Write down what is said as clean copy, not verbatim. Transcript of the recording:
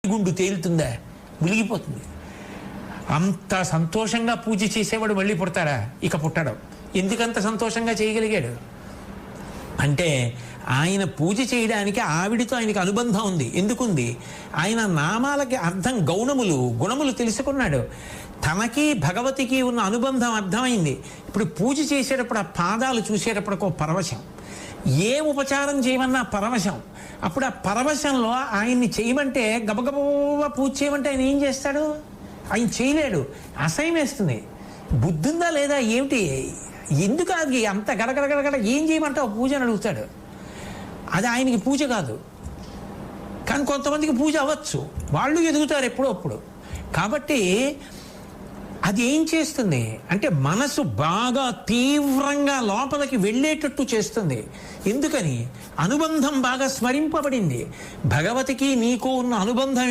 గుండు తేలుతుందా? మునిగిపోతుంది. అంత సంతోషంగా పూజ చేసేవాడు మళ్ళీ పుడతాడా? ఇక పుట్టడు. ఎందుకంత సంతోషంగా చేయగలిగాడు అంటే ఆయన పూజ చేయడానికి ఆవిడితో ఆయనకి అనుబంధం ఉంది. ఎందుకుంది? ఆయన నామాలకి అర్థం గౌణములు, గుణములు తెలుసుకున్నాడు. తనకి భగవతికి ఉన్న అనుబంధం అర్థమైంది. ఇప్పుడు పూజ చేసేటప్పుడు ఆ పాదాలు చూసేటప్పుడు ఒక పరవశం, ఏ ఉపచారం చేయమన్నా పరవశం. అప్పుడు ఆ పరవశంలో ఆయన్ని చేయమంటే, గబగబా పూజ చేయమంటే ఆయన ఏం చేస్తాడు? ఆయన చేయలేడు. అసహ్యం వేస్తుంది. బుద్ధుందా లేదా ఏమిటి? ఎందుకు అది అంత గడగడగడగడ ఏం చేయమంటావు పూజ అని అడుగుతాడు. అది ఆయనకి పూజ కాదు. కానీ కొంతమందికి పూజ అవ్వచ్చు, వాళ్ళు ఎదుగుతారు ఎప్పుడో అప్పుడు. కాబట్టి అది ఏం చేస్తుంది అంటే మనసు బాగా తీవ్రంగా లోపలికి వెళ్ళేటట్టు చేస్తుంది. ఎందుకని? అనుబంధం బాగా స్మరింపబడింది. భగవతికి నీకు ఉన్న అనుబంధం